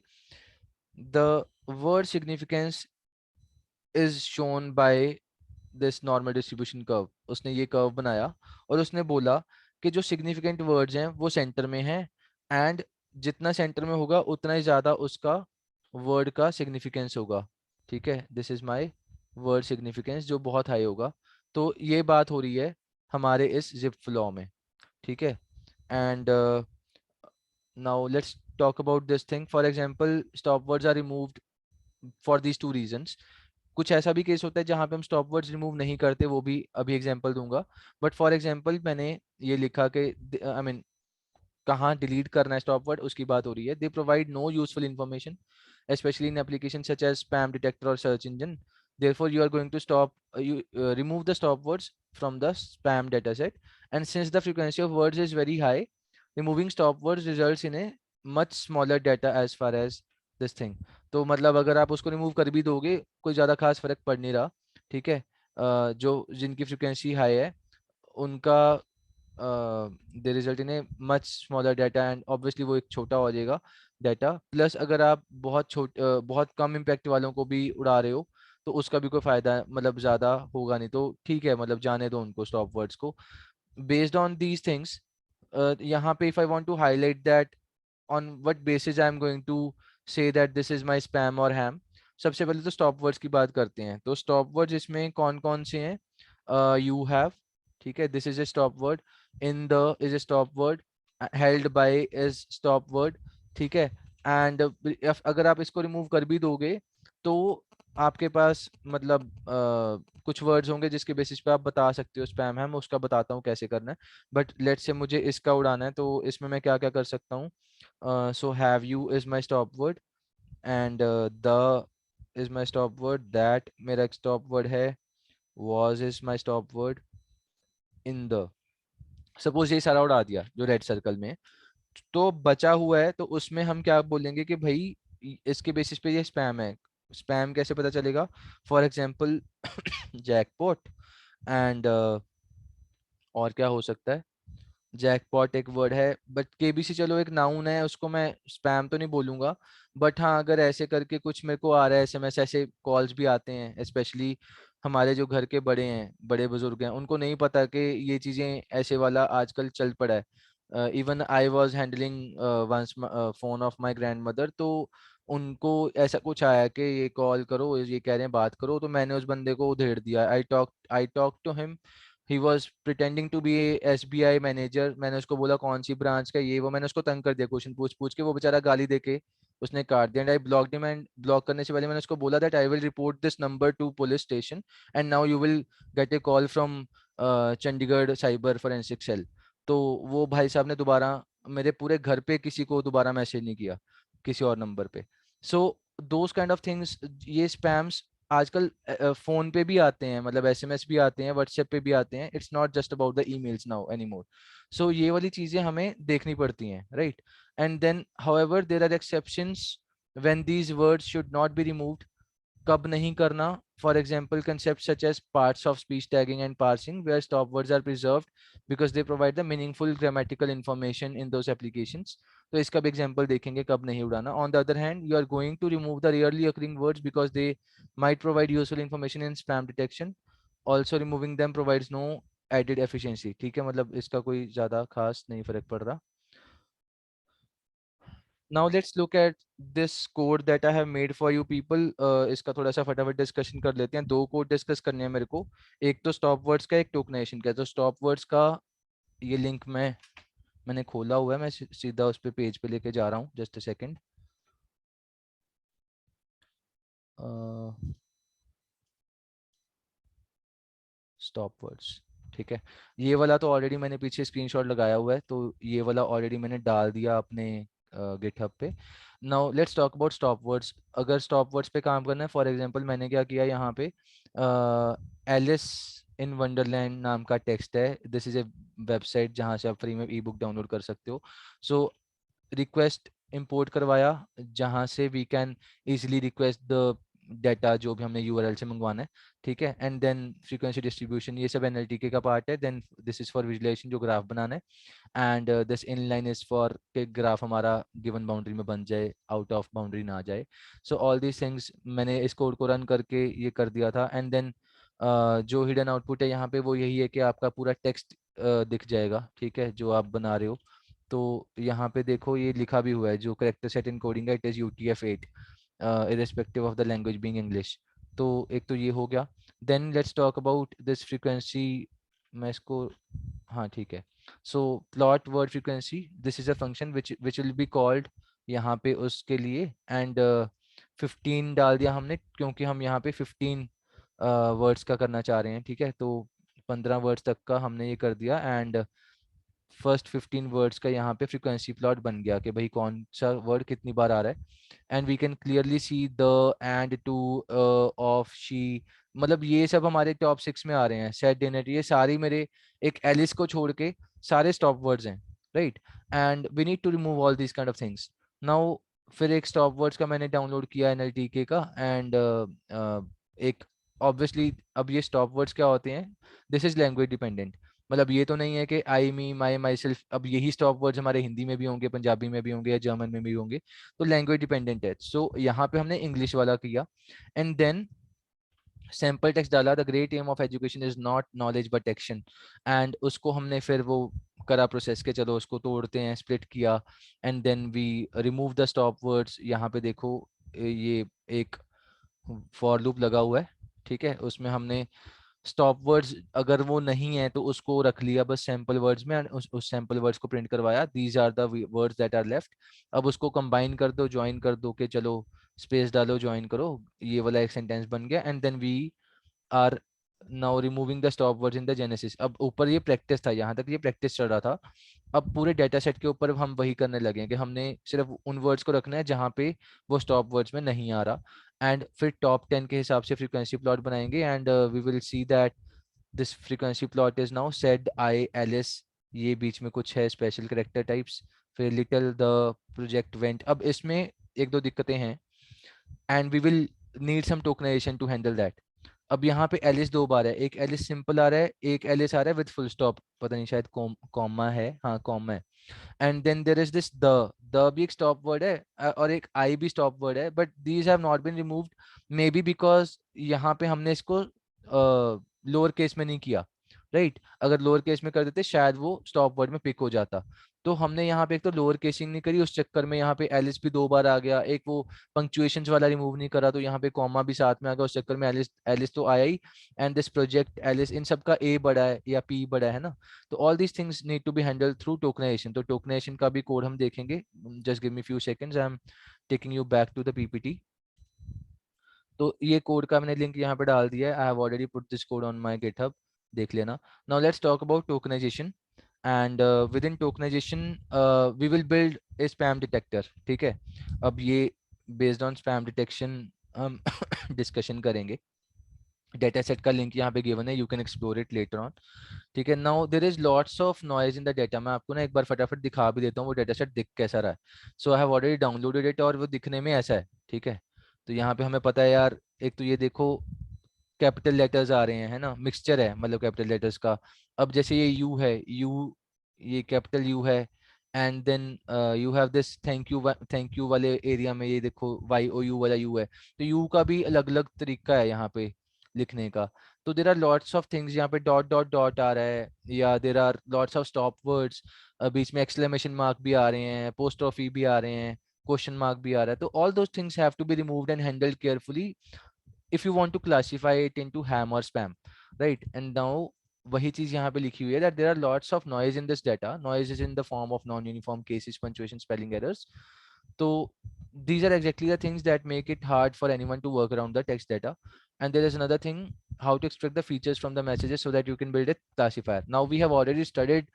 The word significance is shown by this normal distribution curve. उसने ये कर्व बनाया और उसने बोला कि जो सिग्निफिकेंट वर्ड्स हैं वो सेंटर में हैं, एंड जितना सेंटर में होगा उतना ही ज़्यादा उसका वर्ड का सिग्निफिकेंस होगा, ठीक है। This is my word significance, जो बहुत हाई होगा। तो ये बात हो रही है हमारे इस जिप लॉ में, ठीक है। And now let's talk about this thing. For example stop words are removed for these two reasons. कुछ ऐसा भी केस होता है जहाँ पे हम स्टॉप वर्ड्स रिमूव नहीं करते, वो भी अभी एग्जांपल दूंगा। बट फॉर एग्जांपल मैंने ये लिखा कि आई मीन कहाँ डिलीट करना है स्टॉप वर्ड, उसकी बात हो रही है। They provide no useful information especially in applications such as spam detector or search engine. Therefore, you are going to remove the stop words from the spam dataset. And since the frequency of words is very high, removing stop words results in a much smaller data as far as this thing. तो मतलब अगर आप उसको remove कर भी दोगे कोई ज़्यादा खास फर्क पड़ नहीं रहा, ठीक है। जो जिनकी फ्रिक्वेंसी हाई है उनका they result in a much smaller data, and obviously वो एक छोटा हो जाएगा डाटा। प्लस अगर आप बहुत कम इम्पैक्ट वालों को भी उड़ा रहे हो तो उसका भी कोई फायदा मतलब ज़्यादा होगा नहीं, तो ठीक है, मतलब जाने दो उनको स्टॉप वर्ड्स को। बेस्ड ऑन दीज थिंग्स, यहाँ पे if I want to highlight that on what basis I am going to say that this is my spam और हैम। सबसे पहले तो स्टॉप वर्ड्स की बात करते हैं। तो स्टॉप वर्ड्स इसमें कौन कौन से हैं? यू हैव, ठीक है, this is A stop word. In the is a stop word. Held by is stop word, ठीक है। एंड अगर आप इसको रिमूव कर भी दोगे तो आपके पास मतलब कुछ वर्ड्स होंगे जिसके बेसिस पे आप बता सकते हो स्पैम है, मैं उसका बताता हूँ कैसे करना है। बट लेट्स से मुझे इसका उड़ाना है, तो इसमें मैं क्या क्या कर सकता हूँ? So have you is my stop word, and the is my stop word, that मेरा एक stop word है, was is my stop word, in the, suppose ये सारा उड़ा दिया जो रेड सर्कल में है, तो बचा हुआ है, तो उसमें हम क्या बोलेंगे कि भाई इसके बेसिस पे ये स्पैम है। स्पैम कैसे पता चलेगा? फॉर एग्जाम्पल जैकपॉट, एंड और क्या हो सकता है? जैकपॉट एक वर्ड है, बट केबीसी चलो एक नाउन है, उसको मैं स्पैम तो नहीं बोलूंगा। बट हाँ, अगर ऐसे करके कुछ मेरे को आ रहा है एसएमएस, ऐसे कॉल्स भी आते हैं, स्पेशली हमारे जो घर के बड़े हैं, बड़े बुजुर्ग हैं, उनको नहीं पता कि ये चीज़ें ऐसे वाला आजकल चल पड़ा है। Even I was handling once phone of my grandmother, तो उनको ऐसा कुछ आया कि ये कॉल करो, ये कह रहे हैं बात करो, तो मैंने उस बंदे को उधेड़ दिया। I talk to him, he was pretending to be SBI manager. मैंने उसको बोला कौन सी ब्रांच का, ये वो मैंने उसको तंग कर दिया, क्वेश्चन पूछ पूछ के, वो बेचारा गाली दे के उसने काट दिया। And I blocked him, and block करने से पहले मैंने उसको बोला that I will report this number to police station and now you will get a call from Chandigarh cyber forensic cell. तो वो भाई साहब ने दोबारा मेरे पूरे घर पे किसी को दोबारा मैसेज नहीं किया किसी और नंबर पे। So those kind of things, ये स्पैम्स आजकल फोन पे भी आते हैं, मतलब SMS भी आते हैं, व्हाट्सएप पे भी आते हैं। It's not just about the emails now anymore. So ये वाली चीजें हमें देखनी पड़ती हैं, right. And then however there are exceptions when these words should not be removed. कब नहीं करना? For example concepts such as parts of speech tagging and parsing where stop words are preserved because they provide the meaningful grammatical information in those applications. तो इसका भी example देखेंगे कब नहीं उड़ाना। On the other hand you are going to remove the rarely occurring words because they might provide useful information in spam detection. Also removing them provides no added efficiency। ठीक है, मतलब इसका कोई ज्यादा खास नहीं फर्क पड़ रहा। Now let's look at this code that I have made for you people। इसका थोड़ा सा फटाफट डिस्कशन कर लेते हैं। दो कोड डिस्कस करने हैं मेरे को, एक तो स्टॉप वर्ड्स का, एक टोकनाइजेशन का। तो स्टॉप वर्ड्स का ये लिंक मैंने खोला हुआ है, मैं सीधा उस पे पेज पे लेके जा रहा हूँ। Just a second. Stop words, ठीक है। ये वाला तो ऑलरेडी मैंने पीछे स्क्रीनशॉट लगाया हुआ है, तो ये वाला ऑलरेडी मैंने डाल दिया अपने गिटहब पे। Now let's talk about stop words. अगर स्टॉप वर्ड्स पे काम करना है, फॉर एग्जांपल मैंने क्या किया यहाँ पे, एलिस इन वंडरलैंड नाम का टेक्स्ट है। दिस इज ए वेबसाइट जहाँ से आप फ्री में ई बुक डाउनलोड कर सकते हो। सो रिक्वेस्ट इंपोर्ट करवाया जहाँ से we can easily request the data जो भी हमने URL से मंगवाना है, ठीक है। एंड देन फ्रीक्वेंसी डिस्ट्रीब्यूशन, ये सब NLTK का पार्ट है। Then this is for visualization, जो ग्राफ बनाना है। And this inline is for कि ग्राफ हमारा गिवन बाउंड्री में बन जाए, आउट ऑफ बाउंड्री ना जाए। सो ऑल दीज थिंग्स मैंने इस कोड को रन करके ये कर दिया था। एंड देन जो हिडन आउटपुट है यहाँ पे वो यही है कि आपका पूरा टेक्स्ट दिख जाएगा, ठीक है, जो आप बना रहे हो। तो यहाँ पे देखो ये लिखा भी हुआ है, जो करेक्टर सेट इनकोडिंग है, it is UTF-8 irrespective of the language being English। तो एक तो ये हो गया। Then let's talk about this frequency. मैं इसको, हाँ ठीक है। So plot word frequency, this is a function which will be called यहाँ पे उसके लिए। एंड 15 डाल दिया हमने क्योंकि हम यहाँ पे 15 वर्ड्स का करना चाह रहे हैं, ठीक है। तो 15 वर्ड्स तक का हमने ये कर दिया। एंड फर्स्ट 15 वर्ड्स का यहाँ पे फ्रीक्वेंसी प्लॉट बन गया कि भाई कौन सा वर्ड कितनी बार आ रहा है। And we can clearly see the, and, to, of, she, मतलब ये सब हमारे टॉप 6 में आ रहे हैं। सेट, डिनर, ये सारी मेरे, एक एलिस को छोड़ के सारे स्टॉप वर्ड्स हैं, right. And we need to remove all this kind of things. Now फिर एक स्टॉप वर्ड्स का मैंने डाउनलोड किया NLTK का। एंड एक ऑब्वियसली अब ये स्टॉप वर्ड्स क्या होते हैं, दिस इज लैंग्वेज डिपेंडेंट। मतलब ये तो नहीं है कि आई, मी, माई, माई सेल्फ, अब यही स्टॉप वर्ड्स हमारे हिंदी में भी होंगे, पंजाबी में भी होंगे, या जर्मन में भी होंगे। तो लैंग्वेज डिपेंडेंट है। सो यहाँ पे हमने इंग्लिश वाला किया। एंड देन सैम्पल टेक्स्ट डाला, the great aim of education is not knowledge but action. And उसको हमने फिर वो करा प्रोसेस के, चलो उसको तोड़ते हैं, स्प्लिट किया। And then we remove the stop words. यहाँ पे देखो ये एक फॉर लूप लगा हुआ है, ठीक है। उसमें हमने स्टॉप वर्ड्स अगर वो नहीं है तो उसको रख लिया बस सैम्पल वर्ड्स में, उस सैम्पल वर्ड्स को प्रिंट करवाया, these are the words that are left. अब उसको कंबाइन कर दो, ज्वाइन कर दो, कि चलो स्पेस डालो, ज्वाइन करो, ये वाला एक सेंटेंस बन गया। And then we are now removing the stop words in the genesis. अब ऊपर ये प्रैक्टिस था, यहाँ तक ये प्रैक्टिस चल रहा था। अब पूरे डेटा सेट के ऊपर हम वही करने लगे हैं कि हमने सिर्फ उन वर्ड्स को रखना है जहाँ पे वो स्टॉप वर्ड्स में नहीं आ रहा। एंड फिर टॉप 10 के हिसाब से फ्रीक्वेंसी प्लॉट बनाएंगे। And we will see that this frequency plot is now said, I, Alice, ये बीच में कुछ है स्पेशल करेक्टर टाइप्स, फिर लिटिल, द, प्रोजेक्ट, वेंट। अब इसमें एक दो दिक्कतें हैं and we will need some tokenization to handle that. अब यहाँ पे एलिस दो बार है, एक एलिस सिंपल आ रहा है, एक एलिस आ रहा है विद फुल स्टॉप, पता नहीं शायद कॉमा है, हाँ कॉमा है। And then there is this the भी एक स्टॉप वर्ड है, और एक आई भी स्टॉप वर्ड है, but these have not been removed, maybe because यहाँ पे हमने इसको लोअर केस में नहीं किया, राइट। अगर लोअर केस में कर देते शायद वो स्टॉप वर्ड में पिक हो जाता। तो हमने यहाँ पे एक तो लोअर केसिंग नहीं करी, उस चक्कर में यहाँ पे एलिस भी 2 बार आ गया, एक वो पंक्चुएशंस वाला रिमूव नहीं करा तो यहाँ पे कॉमा भी साथ में आ गया, उस चक्कर में एलिस एलिस तो आया ही। एंड दिस प्रोजेक्ट एलिस, इन सब का ए बड़ा है या पी बड़ा है ना, तो all these things need to be handle through tokenization. तो टोकनाइजेशन का भी कोड हम देखेंगे, just give me few seconds, I am taking you back to the PPT. तो ये कोड का मैंने लिंक यहाँ पे डाल दिया है, I have already put this code on my GitHub, देख लेना। Now let's talk about tokenization and within tokenization we will build a spam detector, ठीक है। अब ये बेस्ड ऑन स्पैम डिटेक्शन हम डिस्कशन करेंगे। डेटा सेट का link यहाँ पे गिवन है, you can explore it later on, ठीक है। Now there is lots of noise in the data, मैं आपको ना एक बार फटाफट दिखा भी देता हूँ वो डेटा सेट दिख कैसा रहा है। So I have already downloaded it और वो दिखने में ऐसा है, ठीक है। तो यहाँ पे हमें पता है यार, एक तो ये देखो कैपिटल लेटर्स आ रहे हैं, है ना, मिक्सचर है मतलब कैपिटल लेटर्स का। अब जैसे ये यू है, यू ये कैपिटल यू है, and then you have this thank you वाले एरिया में ये देखो वाई ओ यू वाला यू है। तो यू का भी अलग अलग तरीका है यहाँ पे लिखने का। तो there are lots of things, यहाँ पे डॉट डॉट डॉट आ रहा है, या there are lots of stop words, बीच में एक्सक्लेमेशन मार्क भी आ रहे हैं, पोस्ट्रॉफी भी आ रहे हैं, क्वेश्चन मार्क भी आ रहा है। तो all those things have to be removed and handled carefully if you want to classify it into ham or spam, right? And now वही चीज यहाँ पे लिखी हुई है that there are lots of noise in this data. Noise is in the form of non-uniform cases, punctuation, spelling errors. So these are exactly the things that make it hard for anyone to work around the text data. And there is another thing, how to extract the features from the messages so that you can build a classifier. Now we have already studied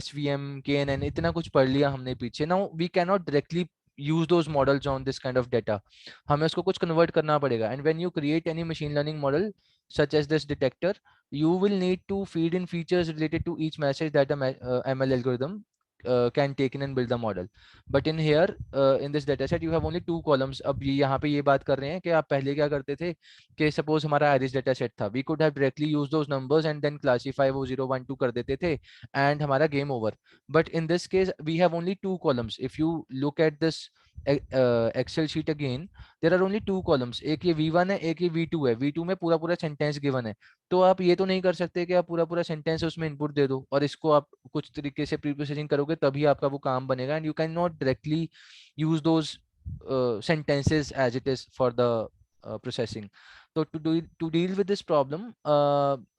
SVM, KNN, इतना कुछ पढ़ लिया हमने पीछे. Now we cannot directly use those models on this kind of data. हमें उसको कुछ convert करना पड़ेगा. And when you create any machine learning model such as this detector, you will need to feed in features related to each message that the ML algorithm can take in and build the model. But in here, in this data set, you have only 2 columns. अब ये यहाँ पे ये बात कर रहे हैं कि आप पहले क्या करते थे कि सपोज हमारा आइरिस डेटा सेट था, we could have directly use those numbers and then classify वो 0 1 2 कर देते थे एंड हमारा game over. But in this case we have only 2 columns. If you look at this Excel sheet again, there are only 2 columns, एक ये V1 है, एक ये V2 है। V2 में पूरा पूरा सेंटेंस गिवन है, तो आप ये तो नहीं कर सकते कि आप पूरा पूरा सेंटेंस उसमें इनपुट दे दो और इसको आप कुछ तरीके से प्री प्रोसेसिंग करोगे तभी आपका वो काम बनेगा। And you can not directly use those sentences as it is for the processing. तो to deal with this problem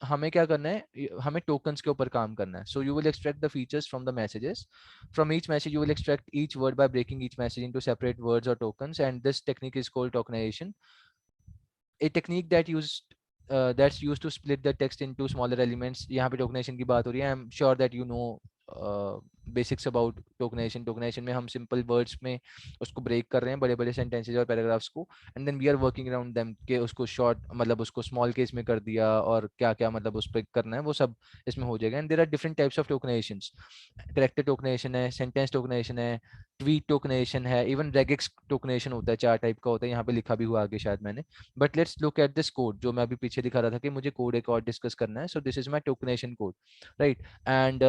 हमें क्या करना है, हमें टोकन्स के ऊपर काम करना है. So you will extract the features from the messages. From each message you will extract each word by breaking each message into separate words और tokens, and this technique is called tokenization, a technique that's used to split the text into smaller elements. यहाँ पे tokenization की बात हो रही है. I'm sure that you know basics about tokenization. Tokenization में हम सिंपल वर्ड्स में उसको ब्रेक कर रहे हैं, बड़े बड़े सेंटेंसेज और पैराग्राफ्स को, and then we are working around them के उसको शॉर्ट मतलब उसको स्मॉल केस में कर दिया और क्या क्या मतलब उस पर करना है वो सब इसमें हो जाएगा. And there are different types of tokenizations. Character tokenization है, सेंटेंस टोकनाइजेशन है, ट्वीट टोकनाइजेशन है, इवन रेगेक्स टोकनाइजेशन होता है. 4 टाइप का होता है, यहाँ पे लिखा भी हुआ आगे शायद मैंने. But let's look at this code जो मैं अभी पीछे दिखा रहा था कि मुझे कोड एक और डिस्कस करना है. So this is my tokenization code, right. And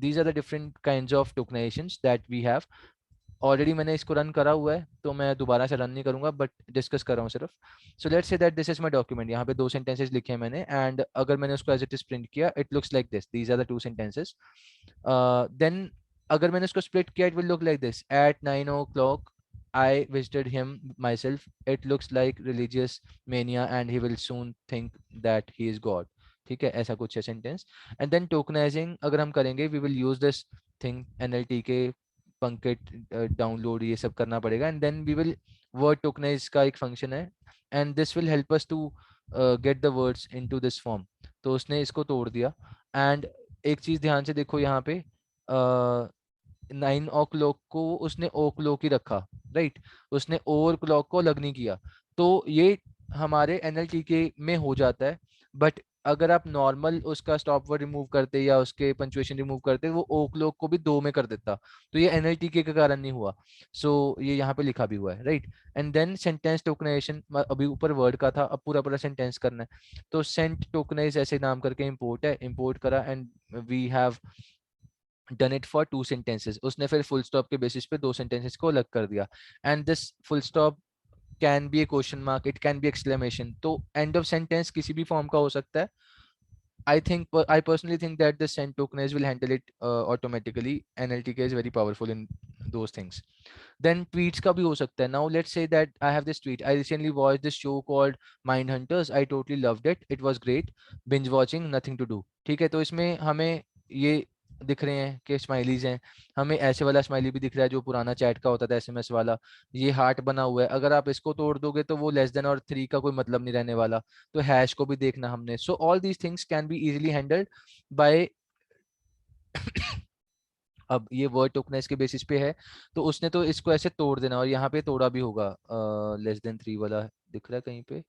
these are the different kinds of tokenizations that we have. Already मैंने इसको रन करा हुआ है तो मैं दोबारा से रन नहीं करूंगा, बट डिस्कस कर रहा हूँ सिर्फ. So let's say that this is my document. यहाँ पे 2 सेंटेंसेस लिखे हैं मैंने, एंड अगर मैंने उसको एज इट इज प्रिंट किया, it looks like this. These are the 2 sentences. Then अगर मैंने इसको स्प्लिट किया, it will look like this. At 9 o'clock I visited him myself. It looks like religious mania and he will soon think that he is God. ठीक है, ऐसा कुछ है sentence. And then टोकनाइजिंग अगर हम करेंगे, we will use this thing NLTK के पंकेट डाउनलोड ये सब करना पड़ेगा. And then we will word tokenize का एक फंक्शन है, and this will help us to get the words into this form. तो उसने इसको तोड़ दिया. एंड एक चीज ध्यान से देखो यहाँ पे, 9 o'clock को उसने ओ क्लॉक ही रखा, राइट. उसने ओवर क्लॉक को अलग नहीं किया. तो ये हमारे NLTK में हो जाता है. बट अगर आप नॉर्मल उसका स्टॉप वर्ड रिमूव करते या उसके पंचुएशन रिमूव करते, वो ओ क्लॉक को भी 2 में कर देता. तो ये NLTK के कारण नहीं हुआ. सो ये यहाँ पे लिखा भी हुआ है, right. And then sentence tokenization, अभी ऊपर वर्ड का था, अब पूरा पूरा सेंटेंस करना है. तो सेंट टोकनाइज ऐसे नाम करके इंपोर्ट है, इंपोर्ट करा, and we have done it for 2 sentences. उसने फिर फुल स्टॉप के बेसिस पे 2 sentences को अलग कर दिया. And this full stop can be A question mark, it can be exclamation. तो एंड ऑफ सेंटेंस किसी भी फॉर्म का हो सकता है. I personally think that the send tokenizer will handle it automatically. NLTK is very powerful in those things. Then tweets का भी हो सकता है. Now let's say that I have this tweet. I recently watched this show called Mindhunters. I totally loved it. It was great. Binge watching, nothing to do. ठीक है, तो इसमें हमें ये दिख रहे हैं कि स्माइलीज हैं. हमें ऐसे वाला स्माइली भी दिख रहा है जो पुराना चैट का होता था, एसएमएस वाला. ये हार्ट बना हुआ है. अगर आप इसको तोड़ दोगे तो वो लेस देन और 3 का कोई मतलब नहीं रहने वाला. तो हैश को भी देखना हमने. सो all these things can be easily handled by. अब ये वर्ड टोकनाइज के बेसिस पे है, तो उसने तो इसको ऐसे तोड़ देना, और यहाँ पे तोड़ा भी होगा. लेस देन 3 वाला दिख रहा है कहीं पे.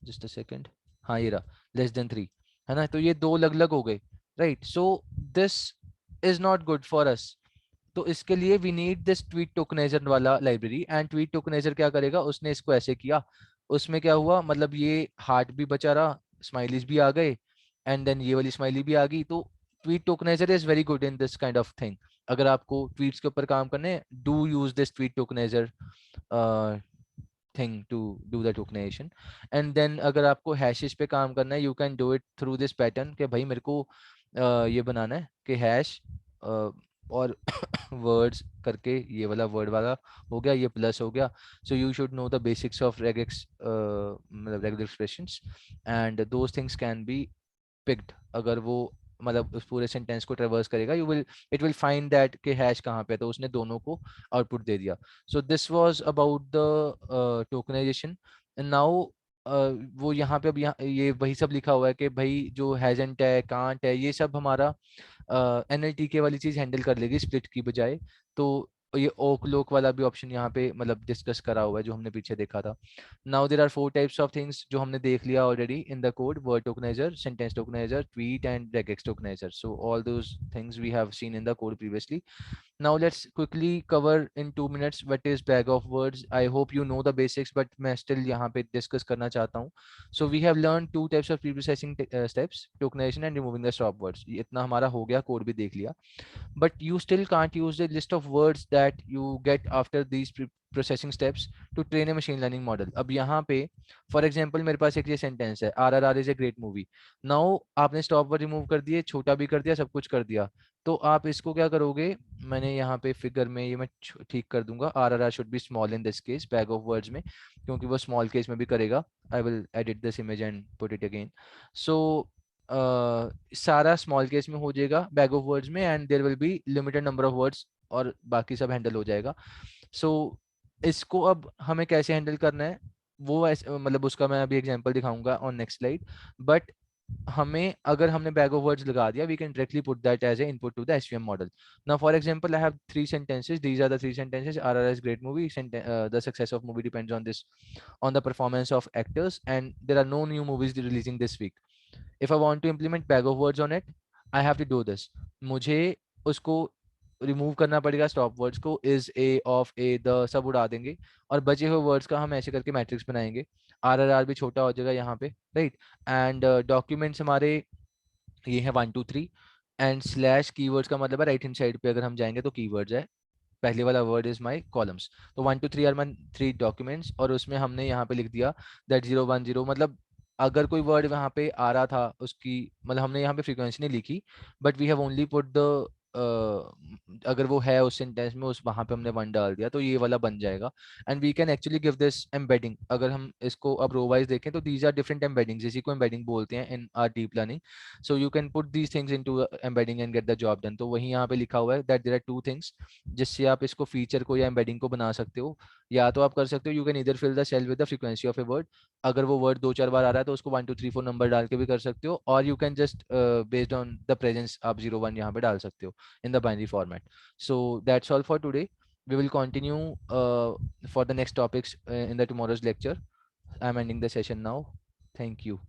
Just a second. हाँ, ये रहा. लेस देन 3 है ना, तो ये दो अलग अलग हो गए. Right, so this is not good for us. तो इसके लिए we need this tweet tokeniser वाला लाइब्रेरी. एंड ट्वीट टोकनाइजर क्या करेगा, उसने इसको ऐसे किया. उसमें क्या हुआ, मतलब ये हार्ट भी बचा रहा, स्माइलीज भी आ गए, एंड देन ये वाली स्माइली भी आ गई. तो tweet tokenizer is very good in this kind of thing. अगर आपको ट्वीट्स के ऊपर काम करने हैं, do use this tweet tokenizer thing to do the tokenization. And then अगर आपको hashes पे काम करना है, you can do it through this pattern कि भाई मेरे को ये बनाना है कि hash और words करके ये वाला word वाला हो गया, ये plus हो गया. So you should know the basics of regex मतलब regular expressions, and those things can be picked. अगर वो मतलब उस पूरे सेंटेंस को ट्रेवर्स करेगा, you will it will find that कि हैश कहाँ पे है, तो उसने दोनों को आउटपुट दे दिया. So this was about the tokenization. And now वो यहाँ पे अब यहाँ ये वही सब लिखा हुआ है कि भाई जो हैजंट है, कांट है, ये सब हमारा एनएलटीके वाली चीज हैंडल कर लेगी स्प्लिट की बजाय. तो ये ओक लोक वाला भी ऑप्शन यहाँ पे मतलब डिस्कस करा हुआ है जो हमने पीछे देखा था. Now there are 4 types of things जो हमने देख लिया already in the code: word tokenizer, sentence tokenizer, tweet and regex tokenizer. So all those things we have seen in the code previously. Now let's quickly cover in 2 minutes what is bag of words. I hope you know the basics, but मैं still यहाँ पे discuss करना चाहता हूँ. So we have learned 2 types of pre-processing steps: tokenization and removing the stop words. ये इतना हमारा हो गया, कोड भी देख लिया. But you still can't use the list of words that you get after these processing steps to train a machine learning model. अब यहाँ पे फॉर एग्जाम्पल मेरे पास एक ये सेंटेंस है, RRR is a great movie. Now आपने stop word remove कर दिए, छोटा भी कर दिया, सब कुछ कर दिया. तो आप इसको क्या करोगे, मैंने यहाँ पे फिगर में ये मैं ठीक कर दूंगा. RRR should be small in this case bag of words में, क्योंकि वो स्मॉल केस में भी करेगा. I will edit this image and put it again. So सारा स्मॉल केस में हो जाएगा बैग ऑफ वर्ड्स में, and there will be limited number of words, और बाकी सब हैंडल हो जाएगा. सो इसको अब हमें कैसे हैंडल करना है, वो मतलब उसका मैं अभी एग्जांपल दिखाऊंगा ऑन नेक्स्ट स्लाइड. बट हमें अगर हमने बैग ऑफ वर्ड्स लगा दिया, we can directly put that as a input to the SVM model. Now for example I have 3 sentences. These are the 3 sentences: RRR is great movie, the success of movie depends on this, on the performance of actors, and there are no new movies releasing this week. If I want to implement bag of words on it, I have to do this. मुझे उसको remove करना पड़ेगा, stop words को. Is a, of A, the sub उड़ा देंगे, और बचे हुए वर्ड्स का हम ऐसे करके मैट्रिक्स बनाएंगे. RRR भी छोटा हो जाएगा यहाँ पे, राइट. एंड डॉक्यूमेंट्स हमारे ये है 1 2 3. एंड स्लैश कीवर्ड्स का मतलब है राइट हैंड साइड पे अगर हम जाएंगे तो कीवर्ड्स है. पहले वाला वर्ड इज माई कॉलम्स. तो 1 2 3 आर माई 3 डॉक्यूमेंट्स, और उसमें हमने यहाँ पे लिख दिया दैट 0 1 0. मतलब अगर कोई वर्ड वहाँ पे आ रहा था उसकी, मतलब हमने यहाँ पे फ्रीक्वेंसी नहीं लिखी, but we have only put the अगर वो है उस सेंटेंस में, उस वहाँ पे हमने 1 डाल दिया, तो ये वाला बन जाएगा. And we can actually give this embedding. अगर हम इसको अब रो वाइज देखें तो दीज आर डिफरेंट एम्बेडिंग, इसी को एम्बेडिंग बोलते हैं इन are deep learning. So you can put these things into embedding and get the job done. तो वही यहाँ पे लिखा हुआ है दैट देयर आर 2 थिंग्स जिससे आप इसको फीचर को या एम्बेडिंग को बना सकते हो. या तो आप कर सकते हो, यू कैन इधर fill the cell with the frequency of a word. अगर वो वर्ड 2 4 बार आ रहा है तो उसको 1 2 3 4 नंबर डाल के भी कर सकते हो, और you can just based on the presence आप 0 1 यहाँ पे डाल सकते हो in the binary format. So that's all for today. We will continue for the next topics in the tomorrow's lecture. I'm ending the session now. Thank you.